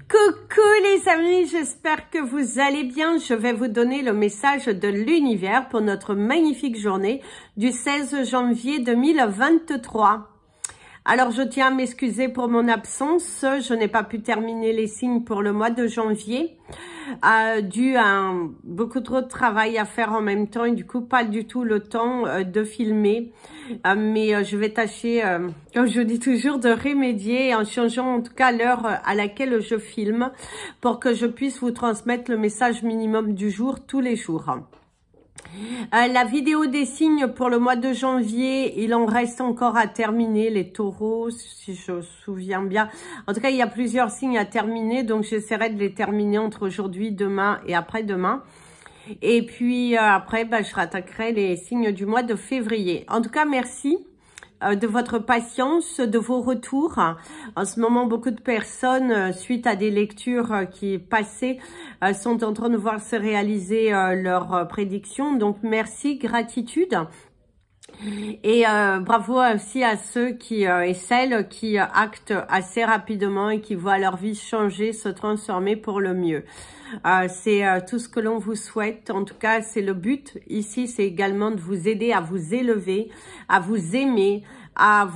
Coucou les amis, j'espère que vous allez bien. Je vais vous donner le message de l'univers pour notre magnifique journée du 16 janvier 2023. Alors, je tiens à m'excuser pour mon absence. Je n'ai pas pu terminer les signes pour le mois de janvier, dû à beaucoup trop de travail à faire en même temps et du coup, pas du tout le temps de filmer. Mais je vais tâcher, comme je dis toujours, de remédier en changeant en tout cas l'heure à laquelle je filme pour que je puisse vous transmettre le message minimum du jour tous les jours. La vidéo des signes pour le mois de janvier, il en reste encore à terminer, les taureaux, si je me souviens bien. En tout cas, il y a plusieurs signes à terminer, donc j'essaierai de les terminer entre aujourd'hui, demain et après-demain. Et puis après, je rattaquerai les signes du mois de février. En tout cas, merci de votre patience, de vos retours. En ce moment, beaucoup de personnes, suite à des lectures qui passaient, sont en train de voir se réaliser leurs prédictions. Donc, merci, gratitude. Et bravo aussi à ceux qui et celles qui actent assez rapidement et qui voient leur vie changer, se transformer pour le mieux. C'est tout ce que l'on vous souhaite. En tout cas, c'est le but ici, c'est également de vous aider à vous élever, à vous aimer, à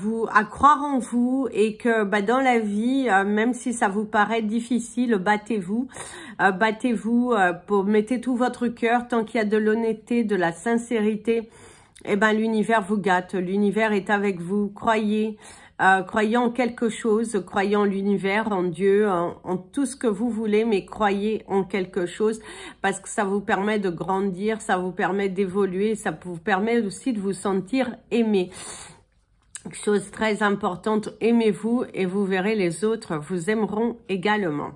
croire en vous et que dans la vie, même si ça vous paraît difficile, battez-vous, mettez tout votre cœur tant qu'il y a de l'honnêteté, de la sincérité. Eh ben, l'univers vous gâte, l'univers est avec vous, croyez en quelque chose, croyez en l'univers, en Dieu, en tout ce que vous voulez, mais croyez en quelque chose parce que ça vous permet de grandir, ça vous permet d'évoluer, ça vous permet aussi de vous sentir aimé. Chose très importante, aimez-vous et vous verrez les autres vous aimeront également.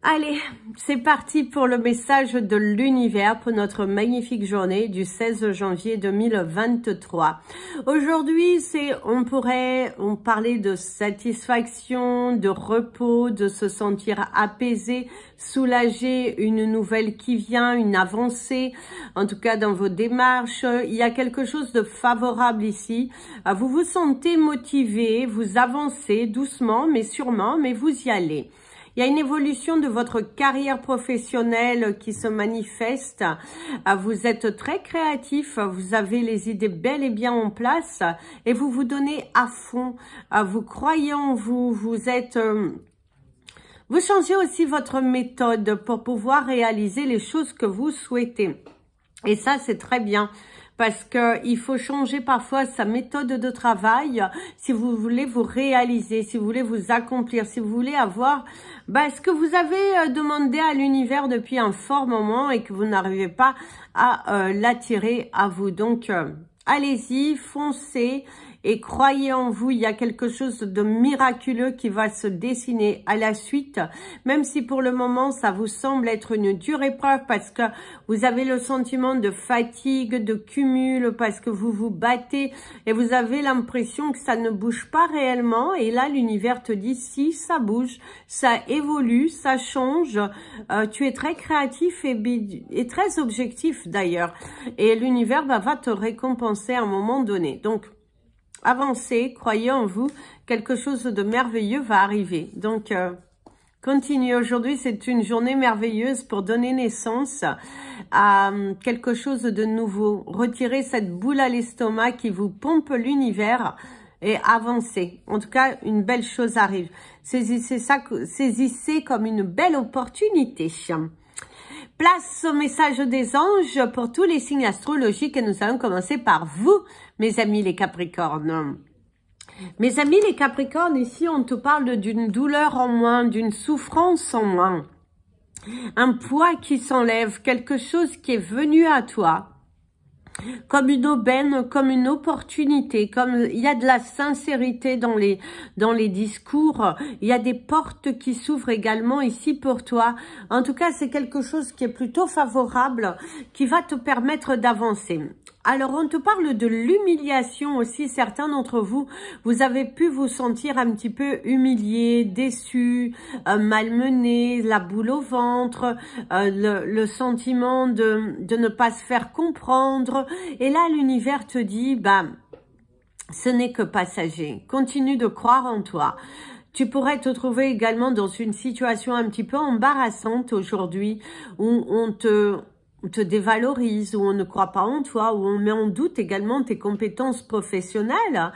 Allez, c'est parti pour le message de l'univers pour notre magnifique journée du 16 janvier 2023. Aujourd'hui, on parler de satisfaction, de repos, de se sentir apaisé, soulagé, une nouvelle qui vient, une avancée, en tout cas dans vos démarches. Il y a quelque chose de favorable ici. Vous vous sentez motivé, vous avancez doucement mais sûrement, mais vous y allez. Il y a une évolution de votre carrière professionnelle qui se manifeste. Vous êtes très créatif, vous avez les idées bel et bien en place et vous vous donnez à fond. Vous croyez en vous, vous changez aussi votre méthode pour pouvoir réaliser les choses que vous souhaitez. Et ça, c'est très bien. Parce que il faut changer parfois sa méthode de travail si vous voulez vous réaliser, si vous voulez vous accomplir, si vous voulez avoir ce que vous avez demandé à l'univers depuis un fort moment et que vous n'arrivez pas à l'attirer à vous. Donc, allez-y, foncez et croyez en vous. Il y a quelque chose de miraculeux qui va se dessiner à la suite, même si pour le moment ça vous semble être une dure épreuve parce que vous avez le sentiment de fatigue, de cumul, parce que vous vous battez et vous avez l'impression que ça ne bouge pas réellement. Et là, l'univers te dit si ça bouge, ça évolue, ça change. Tu es très créatif et très objectif d'ailleurs. Et l'univers va te récompenser à un moment donné. Donc, avancez, croyez en vous, quelque chose de merveilleux va arriver. Donc, continuez. Aujourd'hui, c'est une journée merveilleuse pour donner naissance à quelque chose de nouveau. Retirez cette boule à l'estomac qui vous pompe l'univers et avancez. En tout cas, une belle chose arrive. Saisissez comme une belle opportunité. Place au message des anges pour tous les signes astrologiques et nous allons commencer par vous, mes amis les Capricornes. Mes amis les Capricornes, ici on te parle d'une douleur en moins, d'une souffrance en moins. Un poids qui s'enlève, quelque chose qui est venu à toi. Comme une aubaine, comme une opportunité, comme il y a de la sincérité dans les discours, il y a des portes qui s'ouvrent également ici pour toi. En tout cas, c'est quelque chose qui est plutôt favorable, qui va te permettre d'avancer. Alors, on te parle de l'humiliation aussi. Certains d'entre vous, vous avez pu vous sentir un petit peu humilié, déçu, malmené, la boule au ventre, le sentiment de ne pas se faire comprendre. Et là, l'univers te dit, ce n'est que passager. Continue de croire en toi. Tu pourrais te trouver également dans une situation un petit peu embarrassante aujourd'hui, où on te dévalorise, où on ne croit pas en toi, où on met en doute également tes compétences professionnelles,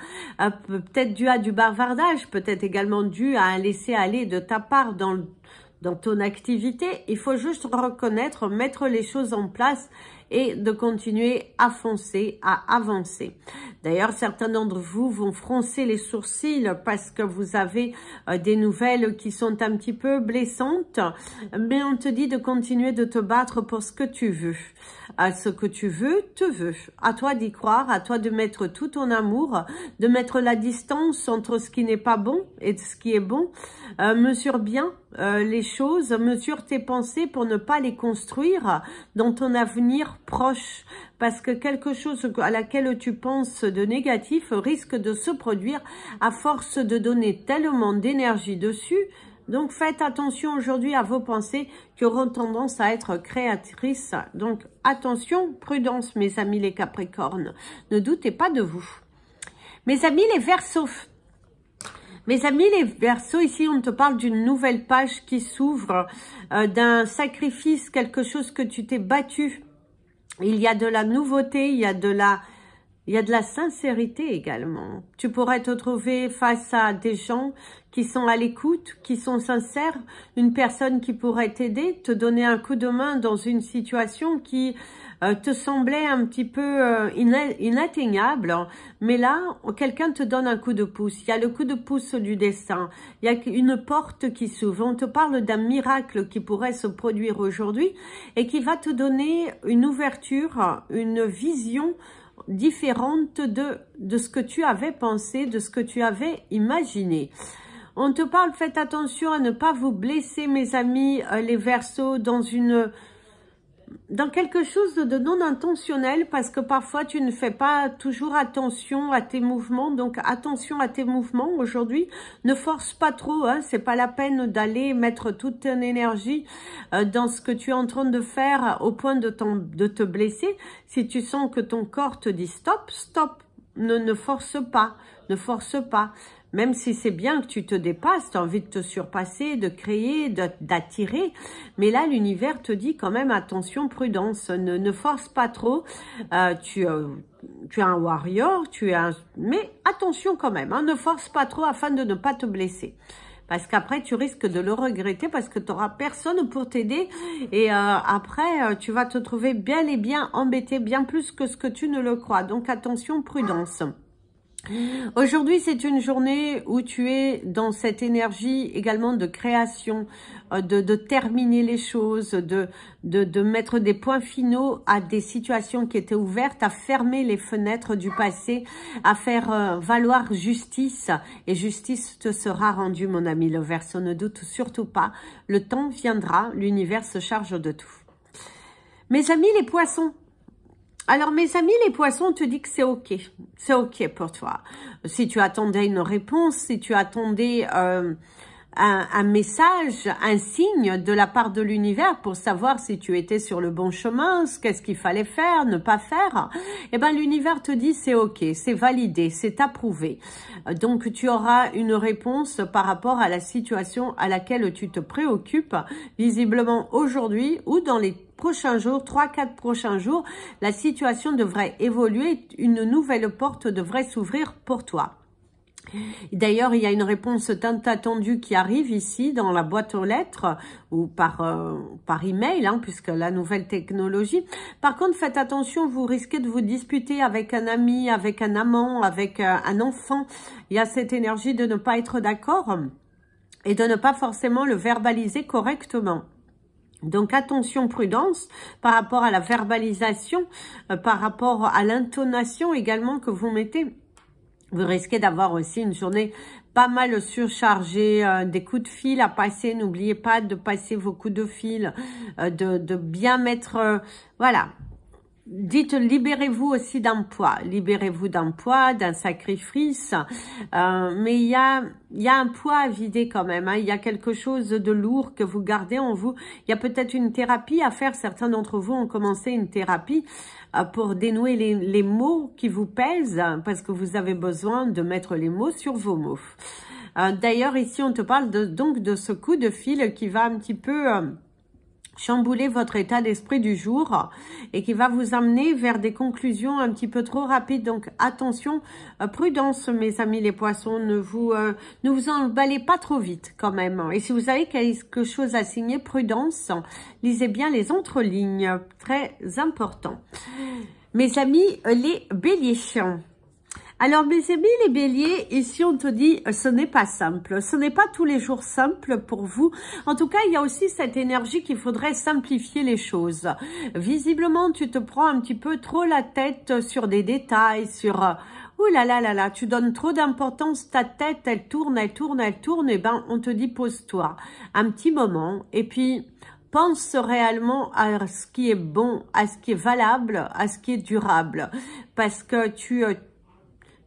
peut-être dû à du bavardage, peut-être également dû à un laisser-aller de ta part dans ton activité. Il faut juste reconnaître, mettre les choses en place et de continuer à foncer, à avancer. D'ailleurs, certains d'entre vous vont froncer les sourcils parce que vous avez des nouvelles qui sont un petit peu blessantes, mais on te dit de continuer de te battre pour ce que tu veux. Ce que tu veux, te veux. À toi d'y croire, à toi de mettre tout ton amour, de mettre la distance entre ce qui n'est pas bon et ce qui est bon. Mesure bien les choses, mesure tes pensées pour ne pas les construire dans ton avenir proche, parce que quelque chose à laquelle tu penses de négatif risque de se produire à force de donner tellement d'énergie dessus. Donc faites attention aujourd'hui à vos pensées qui auront tendance à être créatrices. Donc attention, prudence mes amis les Capricornes, ne doutez pas de vous. Mes amis les Verseaux. Mes amis les Verseaux, ici on te parle d'une nouvelle page qui s'ouvre, d'un sacrifice, quelque chose que tu t'es battu. Il y a de la nouveauté, il y a de la sincérité également. Tu pourrais te trouver face à des gens qui sont à l'écoute, qui sont sincères, une personne qui pourrait t'aider, te donner un coup de main dans une situation qui te semblait un petit peu inatteignable, mais là, quelqu'un te donne un coup de pouce. Il y a le coup de pouce du destin, il y a une porte qui s'ouvre. On te parle d'un miracle qui pourrait se produire aujourd'hui et qui va te donner une ouverture, une vision différente de ce que tu avais pensé, de ce que tu avais imaginé. On te parle, faites attention à ne pas vous blesser, mes amis, les Verseaux, dans quelque chose de non intentionnel, parce que parfois tu ne fais pas toujours attention à tes mouvements. Donc attention à tes mouvements aujourd'hui, ne force pas trop, hein, c'est pas la peine d'aller mettre toute ton énergie dans ce que tu es en train de faire au point de te blesser. Si tu sens que ton corps te dit stop, stop, ne force pas, ne force pas. Même si c'est bien que tu te dépasses, tu as envie de te surpasser, de créer, d'attirer. Mais là, l'univers te dit quand même, attention, prudence, ne force pas trop. Tu es un warrior, mais attention quand même, hein, ne force pas trop afin de ne pas te blesser. Parce qu'après, tu risques de le regretter parce que tu n'auras personne pour t'aider. Et après, tu vas te trouver bien et bien embêté, bien plus que ce que tu ne le crois. Donc, attention, prudence. Aujourd'hui, c'est une journée où tu es dans cette énergie également de création, de terminer les choses, de mettre des points finaux à des situations qui étaient ouvertes, à fermer les fenêtres du passé, à faire valoir justice. Et justice te sera rendue, mon ami le Verseau, ne doute surtout pas. Le temps viendra, l'univers se charge de tout. Mes amis les Poissons. Alors, mes amis, les Poissons, on te dit que c'est OK. C'est OK pour toi. Si tu attendais une réponse, si tu attendais un message, un signe de la part de l'univers pour savoir si tu étais sur le bon chemin, qu'est-ce qu'il fallait faire, ne pas faire, eh ben l'univers te dit c'est OK, c'est validé, c'est approuvé. Donc, tu auras une réponse par rapport à la situation à laquelle tu te préoccupes, visiblement aujourd'hui ou dans les prochains jours, 3-4 prochains jours, la situation devrait évoluer, une nouvelle porte devrait s'ouvrir pour toi. D'ailleurs, il y a une réponse tant attendue qui arrive ici dans la boîte aux lettres ou par email, hein, puisque la nouvelle technologie. Par contre, faites attention, vous risquez de vous disputer avec un ami, avec un amant, avec un enfant. Il y a cette énergie de ne pas être d'accord et de ne pas forcément le verbaliser correctement. Donc, attention, prudence par rapport à la verbalisation, par rapport à l'intonation également que vous mettez. Vous risquez d'avoir aussi une journée pas mal surchargée, des coups de fil à passer. N'oubliez pas de passer vos coups de fil, de bien mettre... voilà. Dites, libérez-vous aussi d'un poids. Libérez-vous d'un poids, d'un sacrifice. Mais il y a un poids à vider quand même. Hein. Il y a quelque chose de lourd que vous gardez en vous. Il y a peut-être une thérapie à faire. Certains d'entre vous ont commencé une thérapie pour dénouer les mots qui vous pèsent. Parce que vous avez besoin de mettre les mots sur vos mots. D'ailleurs, ici, on te parle donc de ce coup de fil qui va un petit peu chambouler votre état d'esprit du jour et qui va vous amener vers des conclusions un petit peu trop rapides. Donc, attention, prudence, mes amis les poissons, ne vous emballez pas trop vite quand même. Et si vous avez quelque chose à signer, prudence, lisez bien les entrelignes, très important. Mes amis les béliers. Alors, mes amis les béliers, ici on te dit, ce n'est pas simple. Ce n'est pas tous les jours simple pour vous. En tout cas, il y a aussi cette énergie qu'il faudrait simplifier les choses. Visiblement, tu te prends un petit peu trop la tête sur des détails, sur... ouh là là là là, tu donnes trop d'importance, ta tête, elle tourne, elle tourne, elle tourne. Et ben, on te dit, pose-toi un petit moment. Et puis... pense réellement à ce qui est bon, à ce qui est valable, à ce qui est durable. Parce que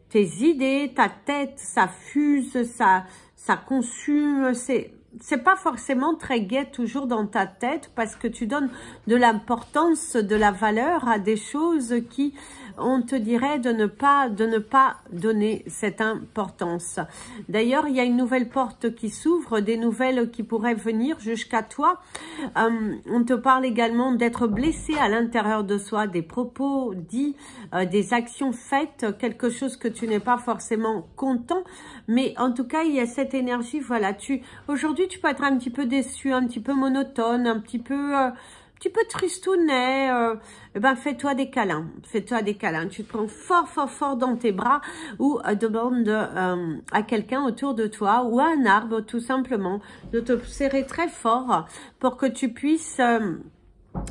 tes idées, ta tête, ça fuse, ça consume, c'est pas forcément très gai toujours dans ta tête parce que tu donnes de l'importance, de la valeur à des choses qui, on te dirait de ne pas donner cette importance. D'ailleurs, il y a une nouvelle porte qui s'ouvre, des nouvelles qui pourraient venir jusqu'à toi. On te parle également d'être blessé à l'intérieur de soi, des propos dits, des actions faites, quelque chose que tu n'es pas forcément content. Mais en tout cas, il y a cette énergie, voilà, aujourd'hui, tu peux être un petit peu déçu, un petit peu monotone, un petit peu tristounet, ben fais-toi des câlins, tu te prends fort, fort, fort dans tes bras ou demande à quelqu'un autour de toi ou à un arbre tout simplement de te serrer très fort pour que tu puisses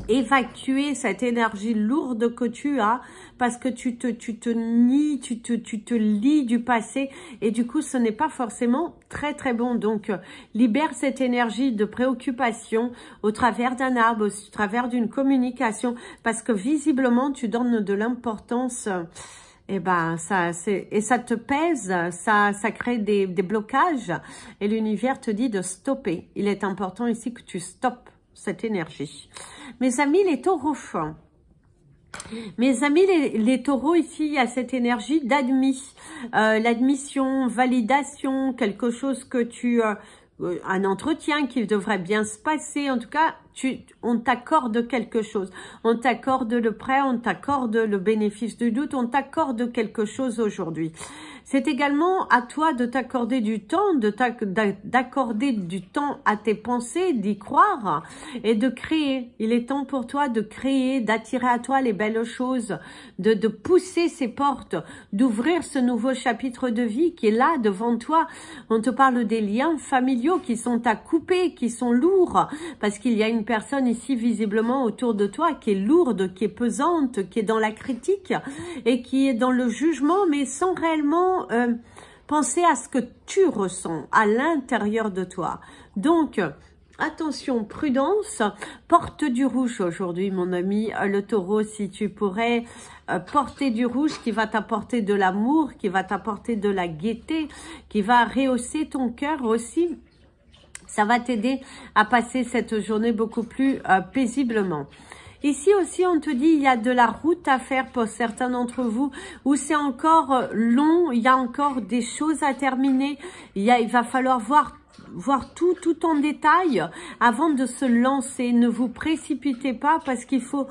évacuer cette énergie lourde que tu as parce que tu te nies, tu te lis du passé et du coup ce n'est pas forcément très très bon. Donc libère cette énergie de préoccupation au travers d'un arbre, au travers d'une communication parce que visiblement tu donnes de l'importance. Et ben ça te pèse, ça crée des blocages et l'univers te dit de stopper. Il est important ici que tu stoppes cette énergie. Mes amis les taureaux, les taureaux, ici il y a cette énergie l'admission, validation, quelque chose que un entretien qui devrait bien se passer. En tout cas, on t'accorde quelque chose. On t'accorde le prêt, on t'accorde le bénéfice du doute, on t'accorde quelque chose aujourd'hui. C'est également à toi de t'accorder du temps, d'accorder du temps à tes pensées, d'y croire et de créer. Il est temps pour toi de créer, d'attirer à toi les belles choses, de pousser ces portes, d'ouvrir ce nouveau chapitre de vie qui est là devant toi. On te parle des liens familiaux qui sont à couper, qui sont lourds, parce qu'il y a une personne ici visiblement autour de toi qui est lourde, qui est pesante, qui est dans la critique et qui est dans le jugement, mais sans réellement penser à ce que tu ressens à l'intérieur de toi. Donc, attention, prudence, porte du rouge aujourd'hui, mon ami le taureau, si tu pourrais porter du rouge qui va t'apporter de l'amour, qui va t'apporter de la gaieté, qui va rehausser ton cœur aussi. Ça va t'aider à passer cette journée beaucoup plus paisiblement. Ici aussi, on te dit, il y a de la route à faire pour certains d'entre vous, où c'est encore long, il y a encore des choses à terminer, il va falloir voir tout en détail avant de se lancer. Ne vous précipitez pas parce qu'il faut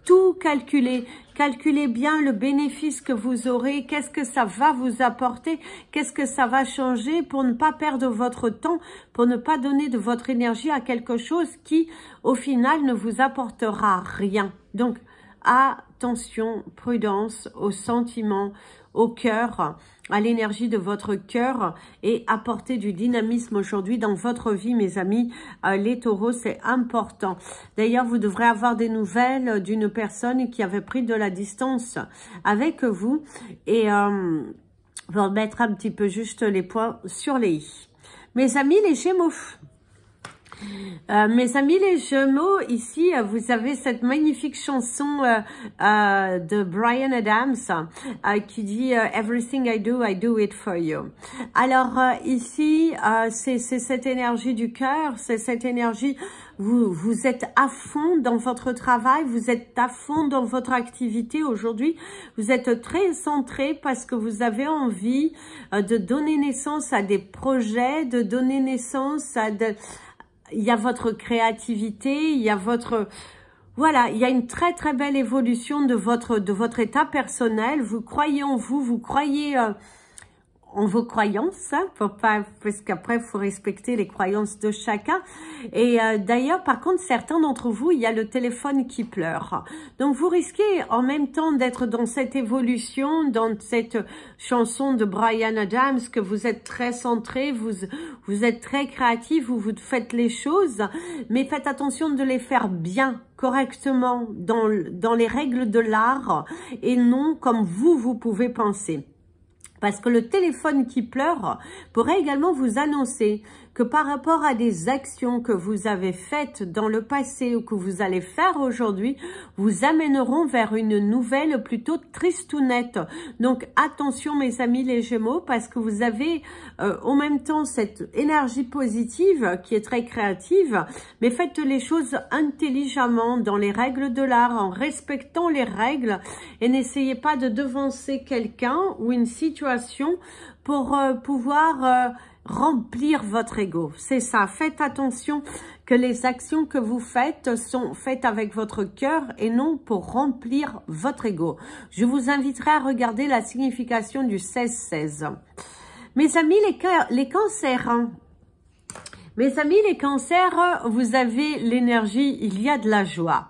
tout calculer. Calculez bien le bénéfice que vous aurez, qu'est-ce que ça va vous apporter, qu'est-ce que ça va changer pour ne pas perdre votre temps, pour ne pas donner de votre énergie à quelque chose qui, au final, ne vous apportera rien. Donc, attention, prudence aux sentiments, au cœur, à l'énergie de votre cœur et apporter du dynamisme aujourd'hui dans votre vie, mes amis. Les taureaux, c'est important. D'ailleurs, vous devrez avoir des nouvelles d'une personne qui avait pris de la distance avec vous et pour mettre un petit peu juste les points sur les i. Mes amis, les Gémeaux. Mes amis les Gémeaux, ici, vous avez cette magnifique chanson de Bryan Adams qui dit Everything I do it for you. Alors ici, c'est cette énergie du cœur, c'est cette énergie, vous êtes à fond dans votre travail, vous êtes à fond dans votre activité aujourd'hui, vous êtes très centré parce que vous avez envie de donner naissance à des projets, de donner naissance à il y a votre créativité, il y a votre... Voilà, il y a une très très belle évolution de votre état personnel. Vous croyez en vous, vous croyez en vos croyances, hein, parce qu'après, il faut respecter les croyances de chacun. Et d'ailleurs, par contre, certains d'entre vous, il y a le téléphone qui pleure. Donc, vous risquez en même temps d'être dans cette évolution, dans cette chanson de Bryan Adams, que vous êtes très centré, vous êtes très créatif, vous faites les choses, mais faites attention de les faire bien, correctement, dans les règles de l'art, et non comme vous pouvez penser. Parce que le téléphone qui pleure pourrait également vous annoncer que par rapport à des actions que vous avez faites dans le passé ou que vous allez faire aujourd'hui, vous amèneront vers une nouvelle plutôt tristounette. Donc attention mes amis les Gémeaux, parce que vous avez en même temps cette énergie positive qui est très créative, mais faites les choses intelligemment, dans les règles de l'art, en respectant les règles, et n'essayez pas de devancer quelqu'un ou une situation pour pouvoir remplir votre ego. C'est ça, faites attention que les actions que vous faites sont faites avec votre cœur et non pour remplir votre ego. Je vous inviterai à regarder la signification du 16-16. Mes amis les cancers, hein. Mes amis les cancers, vous avez l'énergie, il y a de la joie.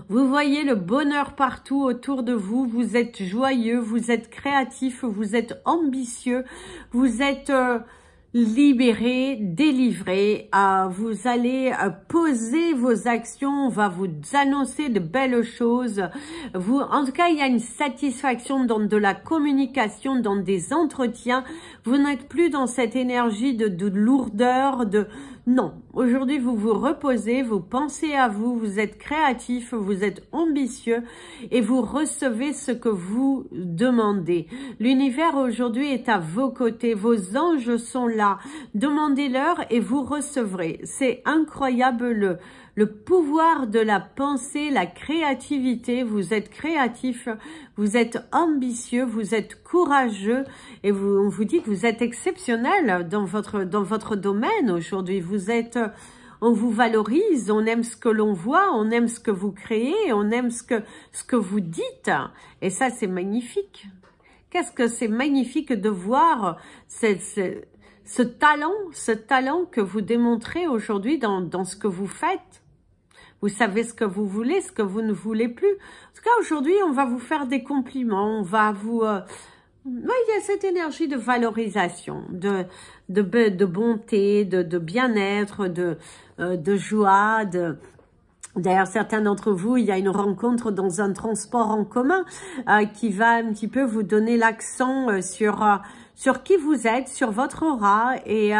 Vous voyez le bonheur partout autour de vous, vous êtes joyeux, vous êtes créatif, vous êtes ambitieux, vous êtes libéré, délivré, vous allez poser vos actions, on va vous annoncer de belles choses. En tout cas, il y a une satisfaction dans de la communication, dans des entretiens. Vous n'êtes plus dans cette énergie de lourdeur, non, aujourd'hui vous vous reposez, vous pensez à vous, vous êtes créatif, vous êtes ambitieux et vous recevez ce que vous demandez. L'univers aujourd'hui est à vos côtés, vos anges sont là. Demandez-leur et vous recevrez. C'est incroyable le pouvoir de la pensée, la créativité. Vous êtes créatif, vous êtes ambitieux, vous êtes courageux et on vous dit que vous êtes exceptionnel dans votre domaine aujourd'hui. On vous valorise, on aime ce que l'on voit, on aime ce que vous créez, on aime ce que vous dites. Et ça, c'est magnifique. Qu'est-ce que c'est magnifique de voir ce talent que vous démontrez aujourd'hui dans ce que vous faites. Vous savez ce que vous voulez, ce que vous ne voulez plus. En tout cas, aujourd'hui, on va vous faire des compliments, on va vous... il y a cette énergie de valorisation, de bonté, de bien-être, de joie, D'ailleurs, certains d'entre vous, il y a une rencontre dans un transport en commun qui va un petit peu vous donner l'accent sur qui vous êtes, sur votre aura et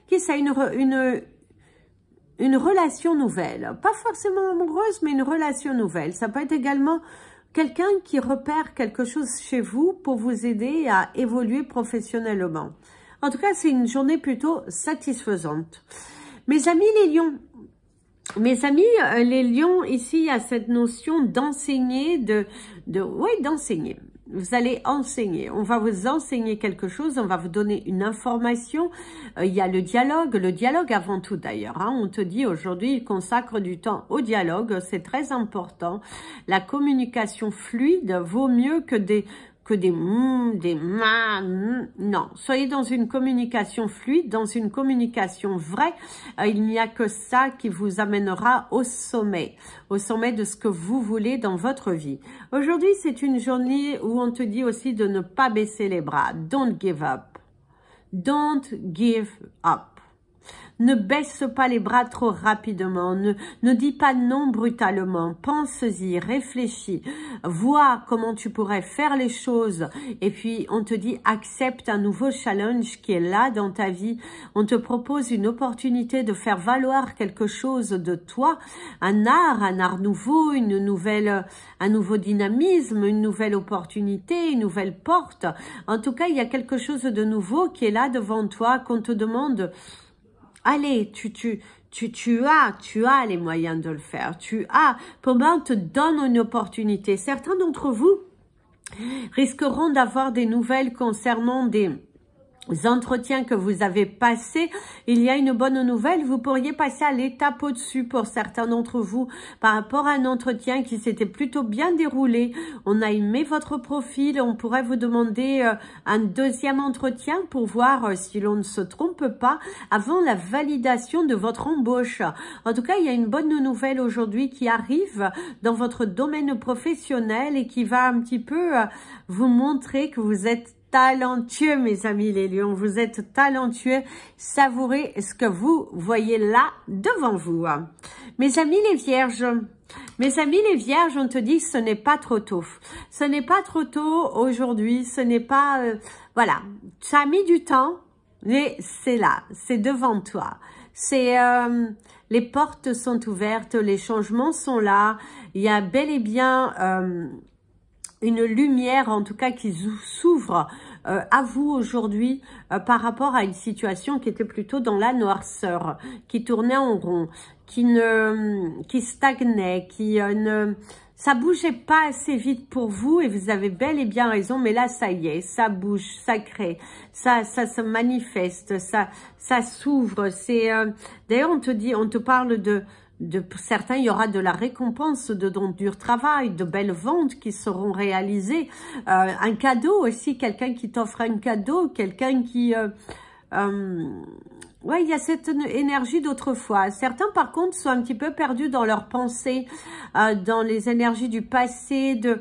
qui c'est une relation nouvelle. Pas forcément amoureuse, mais une relation nouvelle. Ça peut être également quelqu'un qui repère quelque chose chez vous pour vous aider à évoluer professionnellement. En tout cas, c'est une journée plutôt satisfaisante. Mes amis les lions, les lions, ici, il y a cette notion d'enseigner, d'enseigner. Vous allez enseigner. On va vous enseigner quelque chose, on va vous donner une information. Il y a le dialogue avant tout d'ailleurs. Hein. On te dit aujourd'hui, consacre du temps au dialogue, c'est très important. La communication fluide vaut mieux que des non, soyez dans une communication fluide, dans une communication vraie. Il n'y a que ça qui vous amènera au sommet de ce que vous voulez dans votre vie. Aujourd'hui, c'est une journée où on te dit aussi de ne pas baisser les bras. Don't give up. Don't give up. Ne baisse pas les bras trop rapidement. Ne dis pas non brutalement. Pense-y, réfléchis. Vois comment tu pourrais faire les choses. Et puis, on te dit, accepte un nouveau challenge qui est là dans ta vie. On te propose une opportunité de faire valoir quelque chose de toi. Un art nouveau, un nouveau dynamisme, une nouvelle opportunité, une nouvelle porte. En tout cas, il y a quelque chose de nouveau qui est là devant toi, qu'on te demande, allez, tu as les moyens de le faire. Pour moi, on te donne une opportunité. Certains d'entre vous risqueront d'avoir des nouvelles concernant des entretiens que vous avez passés. Il y a une bonne nouvelle, vous pourriez passer à l'étape au-dessus pour certains d'entre vous par rapport à un entretien qui s'était plutôt bien déroulé. On a aimé votre profil, on pourrait vous demander un deuxième entretien pour voir si l'on ne se trompe pas avant la validation de votre embauche. En tout cas, il y a une bonne nouvelle aujourd'hui qui arrive dans votre domaine professionnel et qui va un petit peu vous montrer que vous êtes talentueux, mes amis les lions, vous êtes talentueux. Savourez ce que vous voyez là devant vous. Mes amis les vierges, on te dit que ce n'est pas trop tôt. Ce n'est pas trop tôt aujourd'hui, ce n'est pas... voilà, ça a mis du temps, mais c'est là, c'est devant toi. Les portes sont ouvertes, les changements sont là, il y a bel et bien... une lumière en tout cas qui s'ouvre à vous aujourd'hui par rapport à une situation qui était plutôt dans la noirceur, qui tournait en rond, qui stagnait, ça bougeait pas assez vite pour vous et vous avez bel et bien raison, mais là ça y est, ça bouge, ça crée, ça se manifeste, ça s'ouvre. D'ailleurs on te parle pour certains, il y aura de la récompense de dur travail, de belles ventes qui seront réalisées, un cadeau aussi, quelqu'un qui t'offre un cadeau, quelqu'un qui... ouais, il y a cette énergie d'autrefois. Certains, par contre, sont un petit peu perdus dans leurs pensées, dans les énergies du passé, de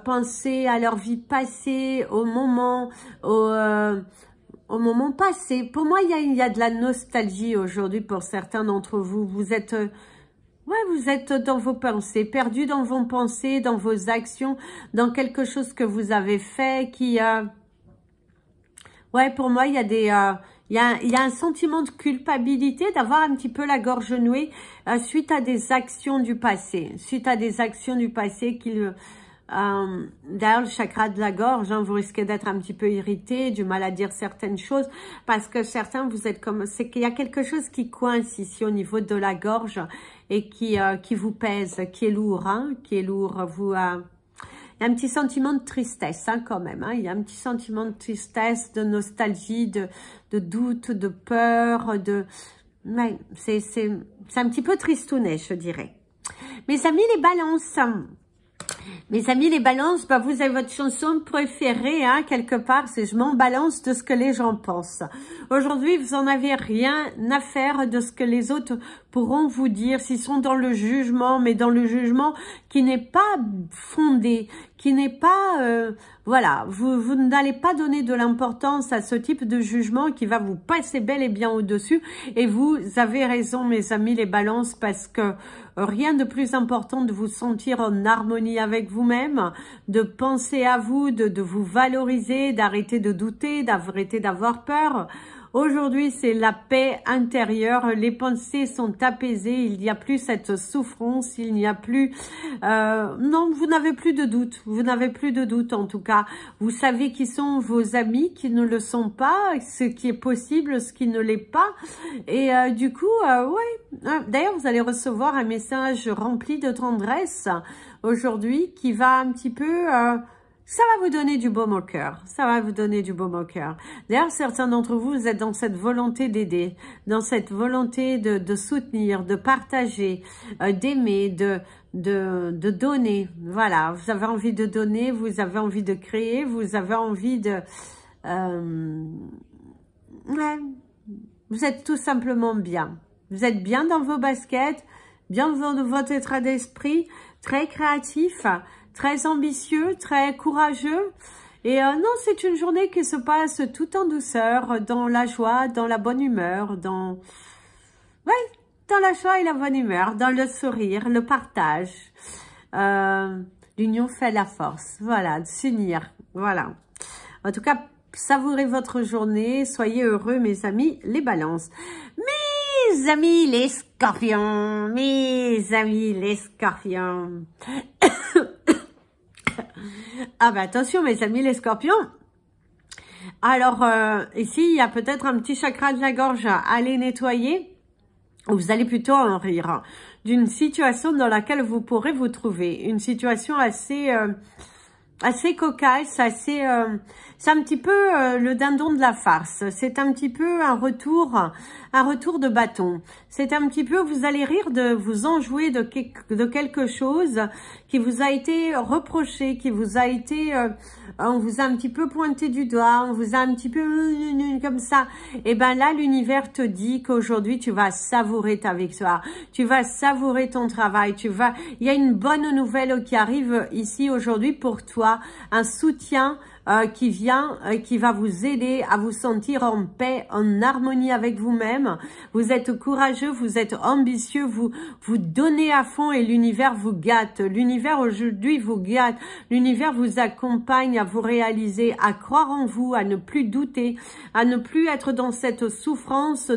penser à leur vie passée, au moment passé. Pour moi, il y a de la nostalgie aujourd'hui pour certains d'entre vous. Vous êtes dans vos pensées, perdus dans vos pensées, dans vos actions, dans quelque chose que vous avez fait qui... ouais, pour moi, il y a un sentiment de culpabilité d'avoir un petit peu la gorge nouée suite à des actions du passé. D'ailleurs, le chakra de la gorge, vous risquez d'être un petit peu irrité, du mal à dire certaines choses, parce que certains, vous êtes comme... C'est qu'il y a quelque chose qui coince ici au niveau de la gorge et qui vous pèse, qui est lourd, qui est lourd. Il y a un petit sentiment de tristesse quand même. Il y a un petit sentiment de tristesse, de nostalgie, de doute, de peur, ouais, c'est un petit peu tristounet, je dirais. Mes amis les balances... Mes amis les balances, vous avez votre chanson préférée, quelque part, c'est « Je m'en balance de ce que les gens pensent ». Aujourd'hui, vous n'en avez rien à faire de ce que les autres pourront vous dire, s'ils sont dans le jugement, mais dans le jugement qui n'est pas fondé, qui n'est pas... voilà, vous n'allez pas donner de l'importance à ce type de jugement qui va vous passer bel et bien au-dessus. Et vous avez raison, mes amis les balances, parce que rien de plus important de vous sentir en harmonie avec vous-même, de penser à vous, de vous valoriser, d'arrêter de douter, d'arrêter d'avoir peur. Aujourd'hui, c'est la paix intérieure, les pensées sont apaisées, il n'y a plus cette souffrance, il n'y a plus... non, vous n'avez plus de doute, en tout cas. Vous savez qui sont vos amis, qui ne le sont pas, ce qui est possible, ce qui ne l'est pas. Et du coup, ouais. D'ailleurs, vous allez recevoir un message rempli de tendresse aujourd'hui qui va un petit peu... ça va vous donner du baume au cœur. Ça va vous donner du baume au cœur. D'ailleurs, certains d'entre vous, vous êtes dans cette volonté d'aider, dans cette volonté de soutenir, de partager, d'aimer, de donner. Voilà, vous avez envie de donner, vous avez envie de créer, vous avez envie de... ouais, vous êtes tout simplement bien. Vous êtes bien dans vos baskets, bien dans votre état d'esprit, très créatif, très ambitieux, très courageux. Et non, c'est une journée qui se passe tout en douceur, dans la joie, dans la bonne humeur, dans... dans la joie et la bonne humeur, dans le sourire, le partage. L'union fait la force. Voilà, de s'unir. Voilà. En tout cas, savourez votre journée. Soyez heureux, mes amis, les balances. Mes amis, les scorpions. Mes amis, les scorpions. Ah ben attention, mes amis, les scorpions. Alors, ici, il y a peut-être un petit chakra de la gorge à aller nettoyer. Vous allez plutôt en rire d'une situation dans laquelle vous pourrez vous trouver. Une situation assez cocasse, assez... c'est un petit peu le dindon de la farce. C'est un petit peu un retour de bâton. C'est un petit peu, vous allez rire de vous enjouer de quelque chose qui vous a été reproché, qui vous a été... on vous a un petit peu pointé du doigt, on vous a un petit peu comme ça. Et ben là, l'univers te dit qu'aujourd'hui, tu vas savourer ta victoire. Tu vas savourer ton travail. Il y a une bonne nouvelle qui arrive ici aujourd'hui pour toi. Un soutien qui vient, qui va vous aider à vous sentir en paix, en harmonie avec vous-même. Vous êtes courageux, vous êtes ambitieux, vous donnez à fond et l'univers vous gâte. L'univers aujourd'hui vous gâte. L'univers vous accompagne à vous réaliser, à croire en vous, à ne plus douter, à ne plus être dans cette souffrance,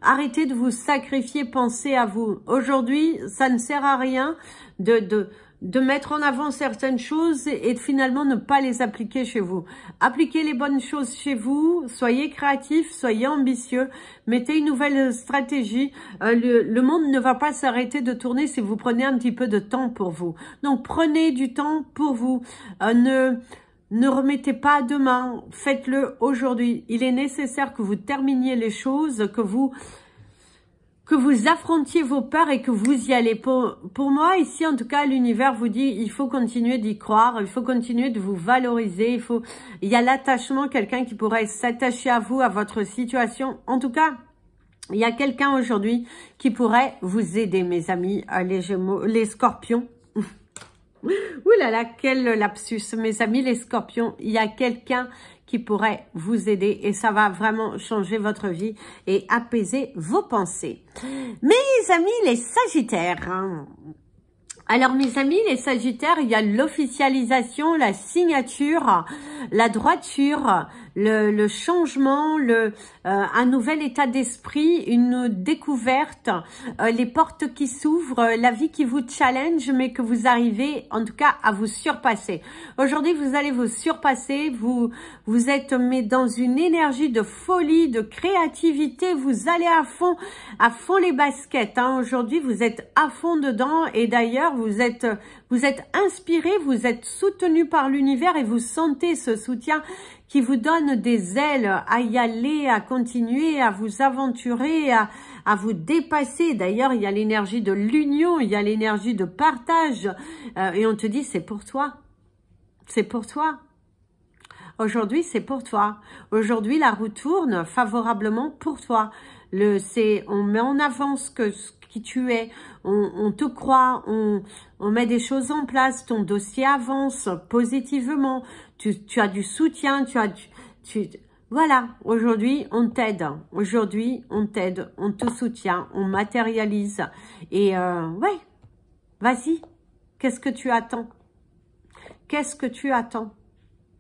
arrêtez de vous sacrifier, pensez à vous. Aujourd'hui, ça ne sert à rien de mettre en avant certaines choses et de finalement ne pas les appliquer chez vous. Appliquez les bonnes choses chez vous, soyez créatifs, soyez ambitieux, mettez une nouvelle stratégie. Le monde ne va pas s'arrêter de tourner si vous prenez un petit peu de temps pour vous. Donc prenez du temps pour vous. Ne remettez pas à demain, faites-le aujourd'hui. Il est nécessaire que vous terminiez les choses, que vous affrontiez vos peurs et que vous y allez. Pour moi, ici, en tout cas, l'univers vous dit, il faut continuer d'y croire, il faut continuer de vous valoriser, il y a l'attachement, quelqu'un qui pourrait s'attacher à vous, à votre situation. En tout cas, il y a quelqu'un aujourd'hui qui pourrait vous aider, mes amis, les Gémeaux, les Scorpions. Ouh là là, quel lapsus, mes amis, les Scorpions. Il y a quelqu'un qui pourrait vous aider et ça va vraiment changer votre vie et apaiser vos pensées. Mes amis, les Sagittaires. Alors, mes amis, les Sagittaires, il y a l'officialisation, la signature, la droiture, le changement, un nouvel état d'esprit, une découverte, les portes qui s'ouvrent, la vie qui vous challenge, mais que vous arrivez, en tout cas, à vous surpasser. Aujourd'hui, vous allez vous surpasser, vous êtes mais dans une énergie de folie, de créativité, vous allez à fond les baskets. Hein. Aujourd'hui, vous êtes à fond dedans et d'ailleurs, vous êtes inspiré, vous êtes soutenu par l'univers et vous sentez ce soutien qui vous donne des ailes à y aller, à continuer, à vous aventurer, à vous dépasser. D'ailleurs, il y a l'énergie de l'union, il y a l'énergie de partage. Et on te dit, c'est pour toi. C'est pour toi. Aujourd'hui, c'est pour toi. Aujourd'hui, la roue tourne favorablement pour toi. On met en avant qui tu es, on te croit, on met des choses en place, ton dossier avance positivement, tu as du soutien, voilà, aujourd'hui on t'aide, on te soutient, on matérialise et ouais, vas-y, qu'est-ce que tu attends? Qu'est-ce que tu attends?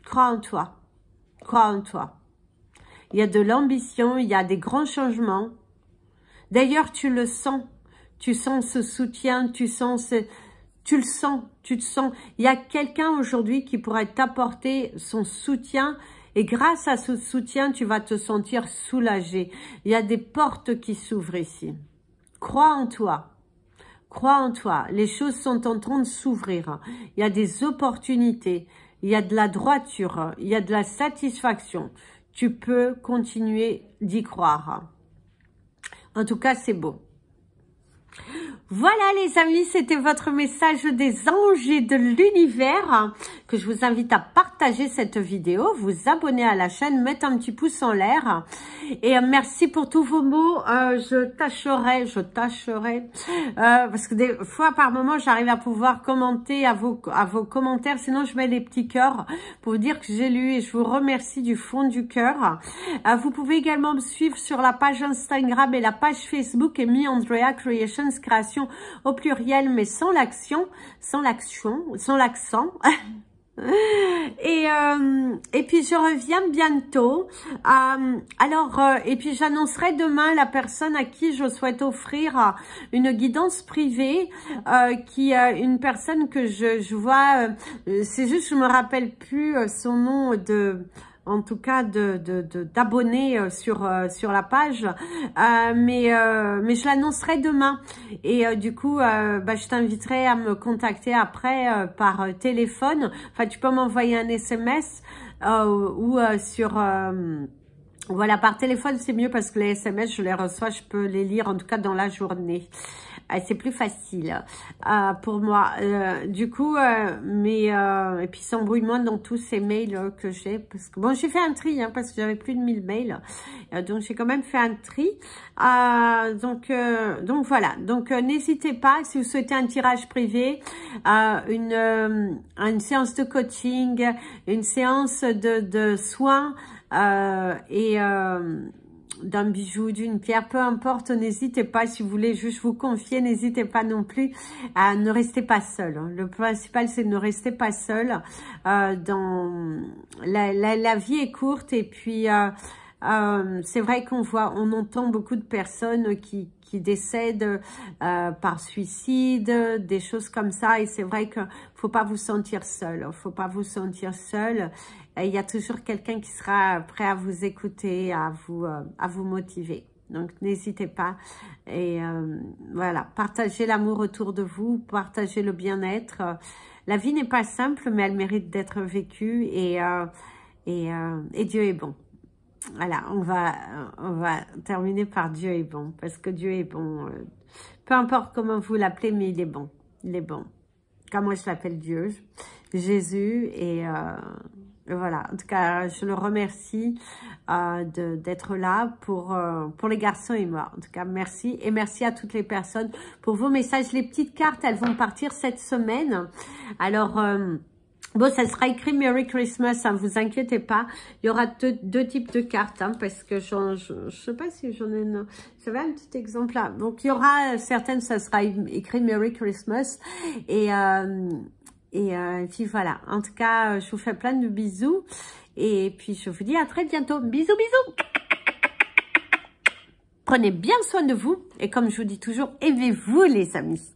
Crois en toi, crois en toi. Il y a de l'ambition, il y a des grands changements. D'ailleurs, tu le sens. Tu sens ce soutien, tu te sens. Il y a quelqu'un aujourd'hui qui pourrait t'apporter son soutien et grâce à ce soutien, tu vas te sentir soulagé. Il y a des portes qui s'ouvrent ici. Crois en toi. Crois en toi. Les choses sont en train de s'ouvrir. Il y a des opportunités. Il y a de la droiture. Il y a de la satisfaction. Tu peux continuer d'y croire. En tout cas, c'est beau. Voilà les amis, c'était votre message des anges et de l'univers que je vous invite à partager. partager cette vidéo, vous abonner à la chaîne, mettre un petit pouce en l'air. Et merci pour tous vos mots. Je tâcherai, parce que des fois par moment j'arrive à pouvoir commenter à vos commentaires, sinon je mets des petits cœurs pour vous dire que j'ai lu et je vous remercie du fond du cœur. Vous pouvez également me suivre sur la page Instagram et la page Facebook Amy Andrea Creations, création au pluriel mais sans l'accent. Et puis je reviens bientôt. Et puis j'annoncerai demain la personne à qui je souhaite offrir une guidance privée, une personne que je vois, c'est juste je me rappelle plus son nom en tout cas d'abonnés sur la page, mais je l'annoncerai demain et du coup je t'inviterai à me contacter après par téléphone. Enfin, tu peux m'envoyer un SMS ou sur voilà, par téléphone c'est mieux parce que les SMS je les reçois, je peux les lire en tout cas dans la journée. C'est plus facile pour moi. Du coup, et puis sans moins dans tous ces mails que j'ai. Parce que bon, j'ai fait un tri parce que j'avais plus de 1000 mails. Donc j'ai quand même fait un tri. Donc voilà. Donc n'hésitez pas, si vous souhaitez un tirage privé, une séance de coaching, une séance de soins d'un bijou, d'une pierre, peu importe, n'hésitez pas, si vous voulez juste vous confier, n'hésitez pas non plus à ne rester pas seul. Le principal, c'est de ne rester pas seul. La vie est courte et puis c'est vrai on entend beaucoup de personnes qui décèdent par suicide, des choses comme ça, et c'est vrai que faut pas vous sentir seul, il y a toujours quelqu'un qui sera prêt à vous écouter, à vous motiver. Donc n'hésitez pas et voilà, partagez l'amour autour de vous, partagez le bien-être. La vie n'est pas simple, mais elle mérite d'être vécue et Dieu est bon. Voilà, on va terminer par Dieu est bon, parce que Dieu est bon. Peu importe comment vous l'appelez, mais il est bon. Il est bon. Comme moi, je l'appelle Dieu, Jésus. Et voilà, en tout cas, je le remercie d'être là pour les garçons et moi. En tout cas, merci. Et merci à toutes les personnes pour vos messages. Les petites cartes, elles vont partir cette semaine. Alors... bon, ça sera écrit Merry Christmas, vous inquiétez pas. Il y aura deux types de cartes, parce que je sais pas si j'en ai une. J'avais un petit exemple là. Donc il y aura certaines, ça sera écrit Merry Christmas et puis voilà. En tout cas, je vous fais plein de bisous et puis je vous dis à très bientôt. Bisous, bisous. Prenez bien soin de vous et comme je vous dis toujours, aimez-vous les amis.